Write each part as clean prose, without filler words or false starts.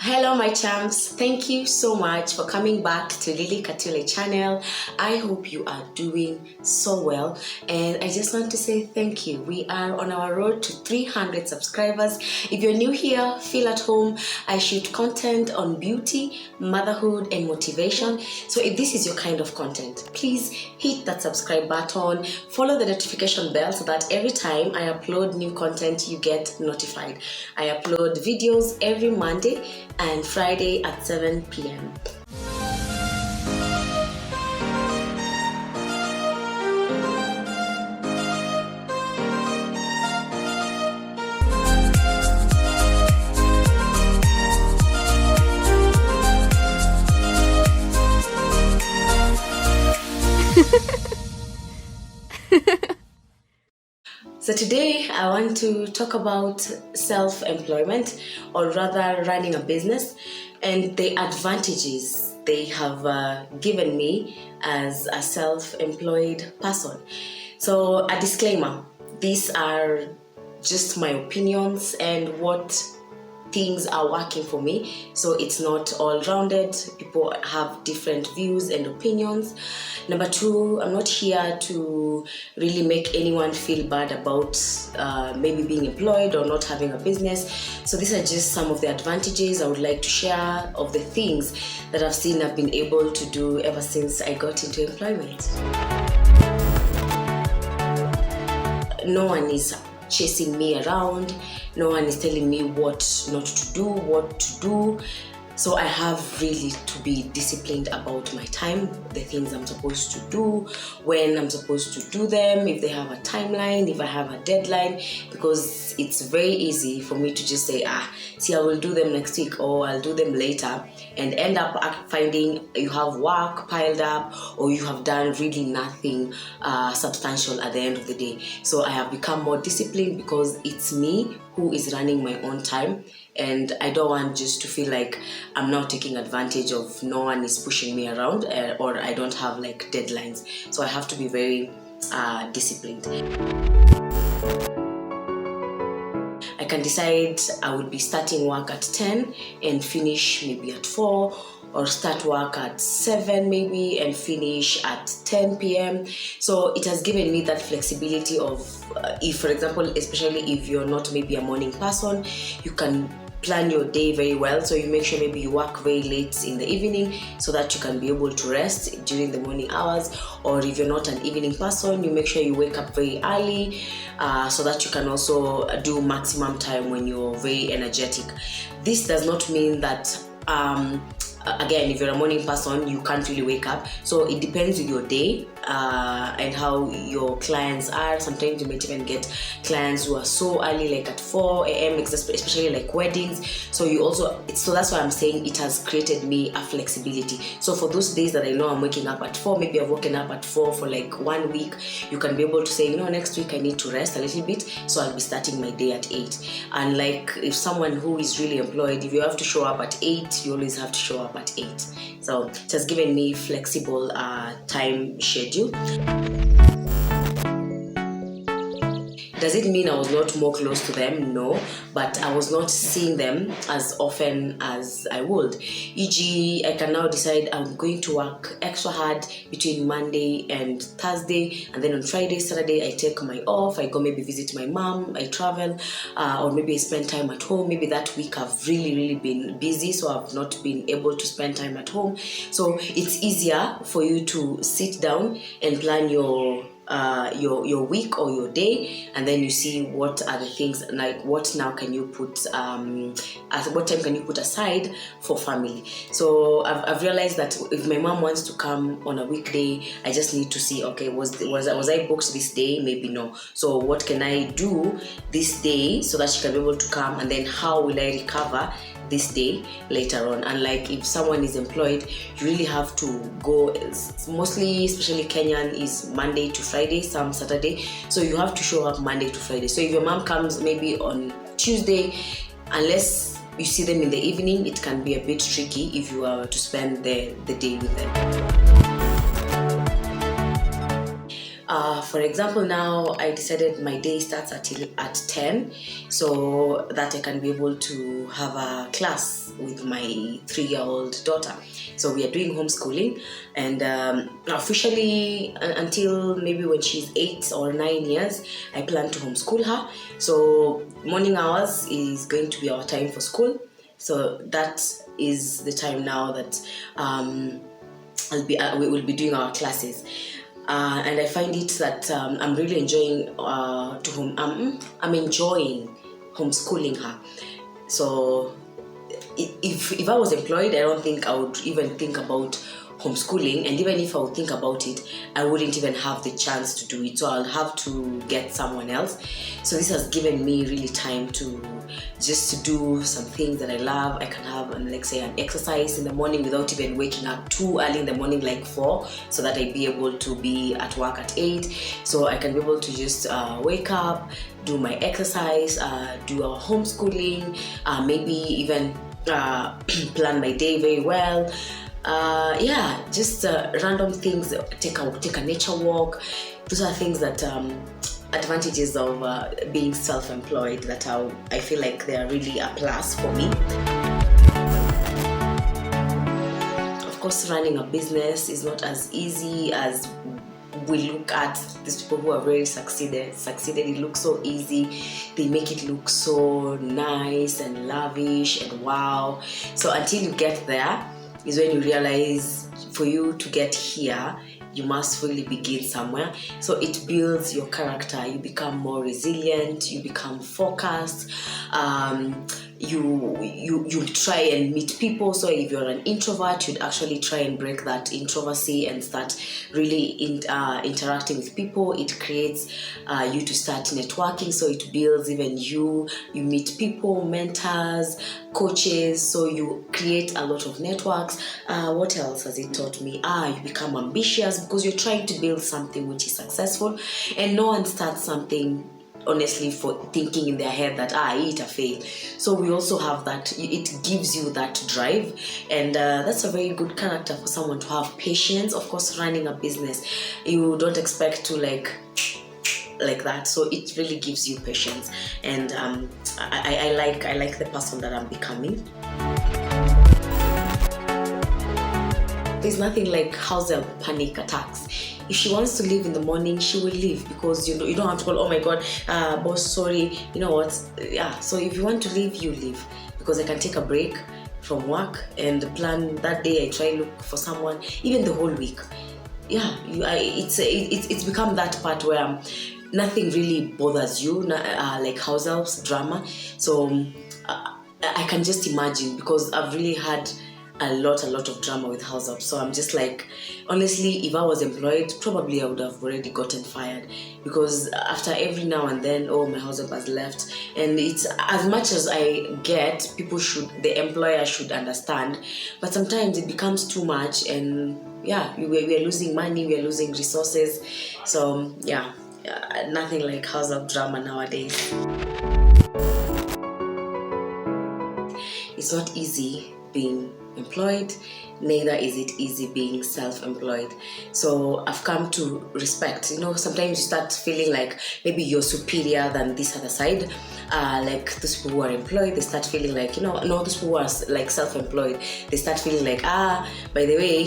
Hello my champs, thank you so much for coming back to Lily Katule channel. I hope you are doing so well and I just want to say thank you. We are on our road to 300 subscribers. If you're new here, feel at home. I shoot content on beauty, motherhood and motivation. So if this is your kind of content, please hit that subscribe button, follow the notification bell so that every time I upload new content you get notified. I upload videos every Monday and Friday at 7 p.m. So today I want to talk about self-employment, or rather running a business, and the advantages they have given me as a self-employed person. So a disclaimer, these are just my opinions and what things are working for me, so it's not all rounded. People have different views and opinions. Number two, I'm not here to really make anyone feel bad about maybe being employed or not having a business. So these are just some of the advantages I would like to share of the things that I've seen I've been able to do ever since I got into employment. No one is chasing me around. No one is telling me what not to do, what to do. So I have really to be disciplined about my time, the things I'm supposed to do, when I'm supposed to do them, if they have a timeline, if I have a deadline, because it's very easy for me to just say, I will do them next week or I'll do them later, and end up finding you have work piled up or you have done really nothing substantial at the end of the day. So I have become more disciplined because it's me who is running my own time, and I don't want just to feel like I'm now taking advantage of no one is pushing me around or I don't have like deadlines. So I have to be very disciplined. I can decide I would be starting work at 10 and finish maybe at 4, or start work at 7 maybe and finish at 10 p.m. So it has given me that flexibility of if, for example, especially if you're not maybe a morning person, you can plan your day very well. So you make sure maybe you work very late in the evening so that you can be able to rest during the morning hours. Or if you're not an evening person, you make sure you wake up very early so that you can also do maximum time when you're very energetic. This does not mean that again, if you're a morning person, you can't really wake up. So it depends with your day and how your clients are. Sometimes you might even get clients who are so early, like at 4 a.m., especially like weddings. So that's why I'm saying it has created me a flexibility. So for those days that I know I'm waking up at 4, maybe I've woken up at 4 for like 1 week, you can be able to say, next week I need to rest a little bit, so I'll be starting my day at 8. And like if someone who is really employed, if you have to show up at 8, you always have to show up at 8. So it has given me flexible time schedule. Does it mean I was not more close to them? No, but I was not seeing them as often as I would. E.g., I can now decide I'm going to work extra hard between Monday and Thursday, and then on Friday, Saturday, I take my off. I go maybe visit my mom, I travel, or maybe I spend time at home. Maybe that week I've really been busy, so I've not been able to spend time at home. So it's easier for you to sit down and plan your week or your day, and then you see what are the things, like what now can you put what time can you put aside for family. So I've realized that if my mom wants to come on a weekday, I just need to see, okay, was I booked this day? Maybe no. So what can I do this day so that she can be able to come, and then how will I recover this day later on? And like if someone is employed, you really have to go, mostly especially Kenyan is Monday to Friday, some Saturday, so you have to show up Monday to Friday. So if your mom comes maybe on Tuesday, unless you see them in the evening, it can be a bit tricky if you are to spend the day with them. For example, now I decided my day starts at 10, so that I can be able to have a class with my 3-year-old daughter. So we are doing homeschooling, and officially until maybe when she's 8 or 9 years, I plan to homeschool her. So morning hours is going to be our time for school. So that is the time now that we will be doing our classes. And I find it that I'm really enjoying I'm enjoying homeschooling her. So if I was employed, I don't think I would even think about homeschooling, and even if I would think about it, I wouldn't even have the chance to do it. So I'll have to get someone else. So this has given me really time to do some things that I love. I can have like say an exercise in the morning without even waking up too early in the morning, like 4, so that I'd be able to be at work at 8. So I can be able to just wake up, do my exercise, do our homeschooling, maybe even plan my day very well. Just random things. Take a nature walk. Those are things that advantages of being self-employed that I feel like they are really a plus for me. Of course, running a business is not as easy as we look at these people who are very succeeded. It looks so easy. They make it look so nice and lavish and wow. So until you get there is when you realize for you to get here, you must really begin somewhere. So it builds your character. You become more resilient. You become focused. You try and meet people. So if you're an introvert, you'd actually try and break that introversy and start really interacting with people. It creates you to start networking. So it builds even you meet people, mentors, coaches. So you create a lot of networks. What else has it taught me? You become ambitious because you're trying to build something which is successful, and no one starts something honestly for thinking in their head that it a fail. So we also have that. It gives you that drive, and that's a very good character for someone to have. Patience. Of course, running a business, you don't expect to like that, so it really gives you patience, and I like the person that I'm becoming. There's nothing like house help panic attacks. If she wants to leave in the morning, she will leave, because you don't have to call, oh my god, boss, sorry, you know what. So if you want to leave, you leave, because I can take a break from work and plan that day. I try look for someone even the whole week. It's become that part where nothing really bothers you, like house helps drama. So I can just imagine, because I've really had a lot of drama with house help. So I'm just like, honestly, if I was employed, probably I would have already gotten fired, because after every now and then, my house help has left. And it's, as much as I get, the employer should understand, but sometimes it becomes too much, and we are losing money, we are losing resources. So nothing like house help drama nowadays. It's not easy being employed, neither is it easy being self-employed. So I've come to respect, sometimes you start feeling like maybe you're superior than this other side. Like those people who are employed, they start feeling like, no, those people who are like self-employed, they start feeling like, by the way,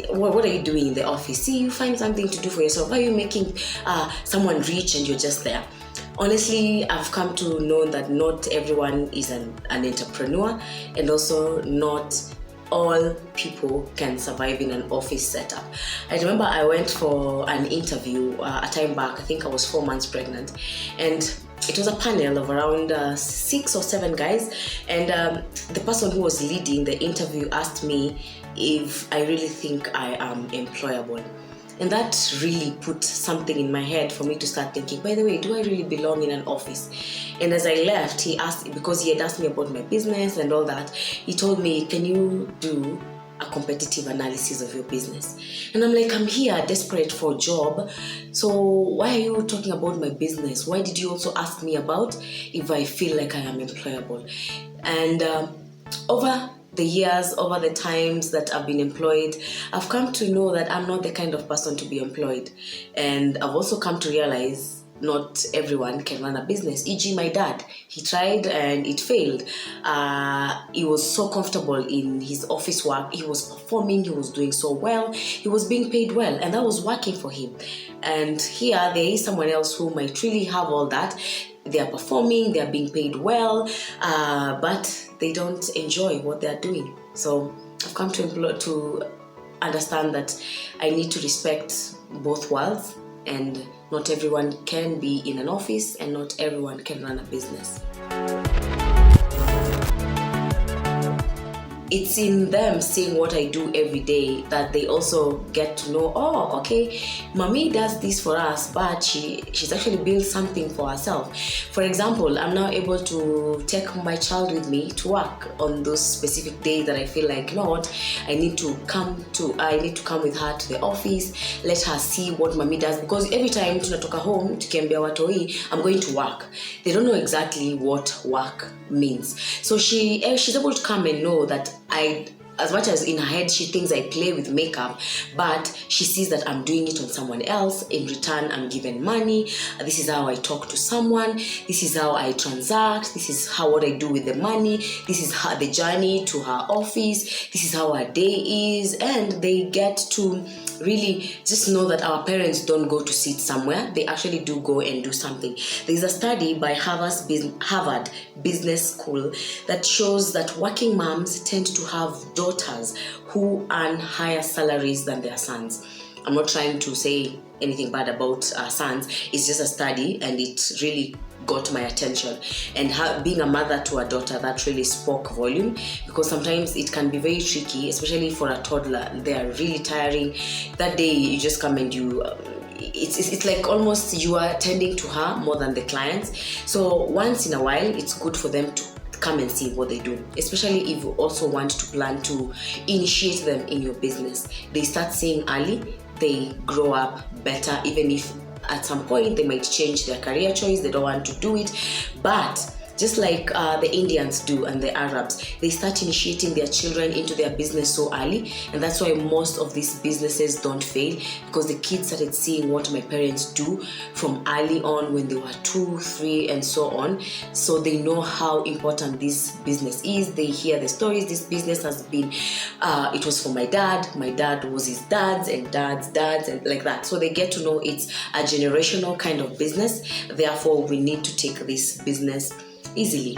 what are you doing in the office? See, you find something to do for yourself. Why are you making someone rich and you're just there? Honestly, I've come to know that not everyone is an entrepreneur, and also not all people can survive in an office setup. I remember I went for an interview a time back. I think I was 4 months pregnant, and it was a panel of around 6 or 7 guys, and the person who was leading the interview asked me if I really think I am employable. And that really put something in my head for me to start thinking, by the way, do I really belong in an office? And as I left, he asked, because he had asked me about my business and all that, he told me, can you do a competitive analysis of your business? And I'm like, I'm here desperate for a job. So why are you talking about my business? Why did you also ask me about if I feel like I am employable? And over the years, over the times that I've been employed, I've come to know that I'm not the kind of person to be employed. And I've also come to realize not everyone can run a business. E.g., my dad, he tried and it failed. He was so comfortable in his office work. He was performing, he was doing so well, he was being paid well, and that was working for him. And here there is someone else who might really have all that. They are performing, they are being paid well, but they don't enjoy what they are doing. So I've come to understand that I need to respect both worlds, and not everyone can be in an office and not everyone can run a business. It's in them seeing what I do every day that they also get to know, oh, okay, mommy does this for us, but she's actually built something for herself. For example, I'm now able to take my child with me to work on those specific days that I feel like, Lord, I need to come with her to the office, let her see what mommy does, because every time tunatoka home tukiambia watoi I'm going to work, they don't know exactly what work means. So she's able to come and know that as much as in her head she thinks I play with makeup, but she sees that I'm doing it on someone else. In return, I'm given money. This is how I talk to someone. This is how I transact. This is what I do with the money. This is the journey to her office. This is how her day is. And they get to really just know that our parents don't go to sit somewhere. They actually do go and do something. There's a study by Harvard Business School that shows that working moms tend to have daughters who earn higher salaries than their sons. I'm not trying to say anything bad about sons. It's just a study, and it really got my attention. And being a mother to a daughter, that really spoke volume, because sometimes it can be very tricky, especially for a toddler. They are really tiring. That day you just come and it's like almost you are tending to her more than the clients. So once in a while, it's good for them to come and see what they do, especially if you also want to plan to initiate them in your business. They start seeing early, they grow up better, even if at some point they might change their career choice, they don't want to do it. But just like the Indians do and the Arabs, they start initiating their children into their business so early, and that's why most of these businesses don't fail, because the kids started seeing what my parents do from early on when they were 2, 3 and so on. So they know how important this business is. They hear the stories. This business has been, it was for my dad was his dad's and dad's and like that. So they get to know it's a generational kind of business. Therefore, we need to take this business easily.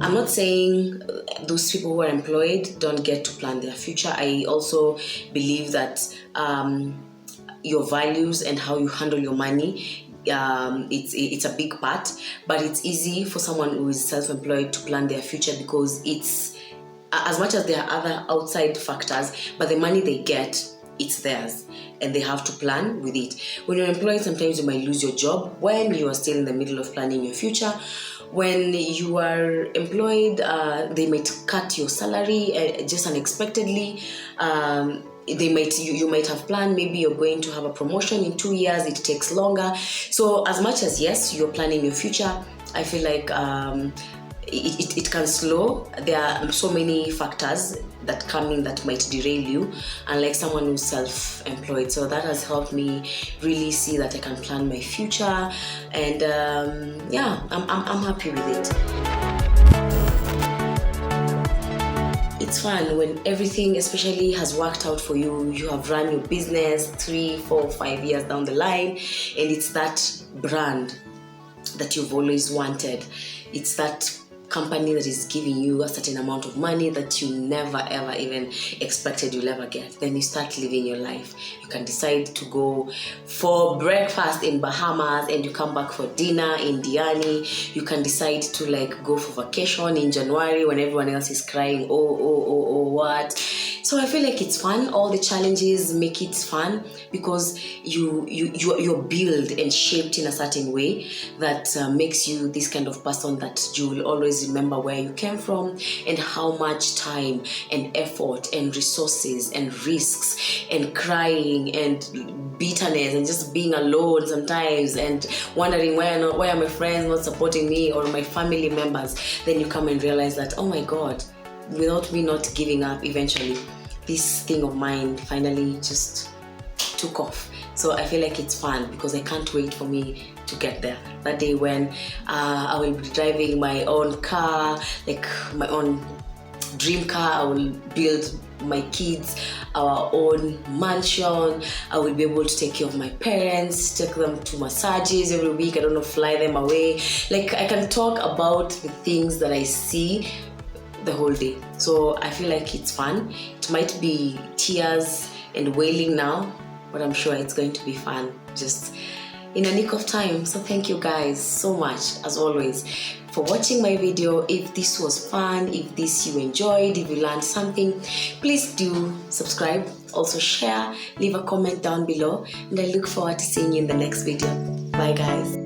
I'm not saying those people who are employed don't get to plan their future. I also believe that your values and how you handle your money, it's a big part, but it's easy for someone who is self-employed to plan their future, because it's, as much as there are other outside factors, but the money they get, it's theirs, and they have to plan with it. When you're employed, sometimes you might lose your job when you are still in the middle of planning your future. When you are employed, they might cut your salary just unexpectedly. You might have planned, maybe you're going to have a promotion in 2 years, it takes longer. So as much as yes, you're planning your future, I feel like it can slow. There are so many factors that come in that might derail you, unlike someone who's self-employed. So that has helped me really see that I can plan my future, and I'm happy with it. It's fun when everything especially has worked out for you. You have run your business 3, 4, 5 years down the line, and it's that brand that you've always wanted. It's that company that is giving you a certain amount of money that you never ever even expected you'll ever get. Then you start living your life. You can decide to go for breakfast in Bahamas and you come back for dinner in Diani. You can decide to go for vacation in January when everyone else is crying, oh what. So I feel like it's fun. All the challenges make it fun, because you're built and shaped in a certain way that makes you this kind of person that you will always always remember where you came from and how much time and effort and resources and risks and crying and bitterness and just being alone sometimes and wondering why are my friends not supporting me or my family members. Then you come and realize that, oh my God, without me not giving up, eventually this thing of mine finally just took off. So I feel like it's fun because I can't wait for me to get there. That day when I will be driving my own car, like my own dream car. I will build my kids our own mansion. I will be able to take care of my parents, take them to massages every week. I don't know, fly them away. Like, I can talk about the things that I see the whole day. So I feel like it's fun. It might be tears and wailing now, but I'm sure it's going to be fun, just in a nick of time. So thank you guys so much, as always, for watching my video. If this was fun, if this you enjoyed, if you learned something, please do subscribe, also share, leave a comment down below, and I look forward to seeing you in the next video. Bye guys.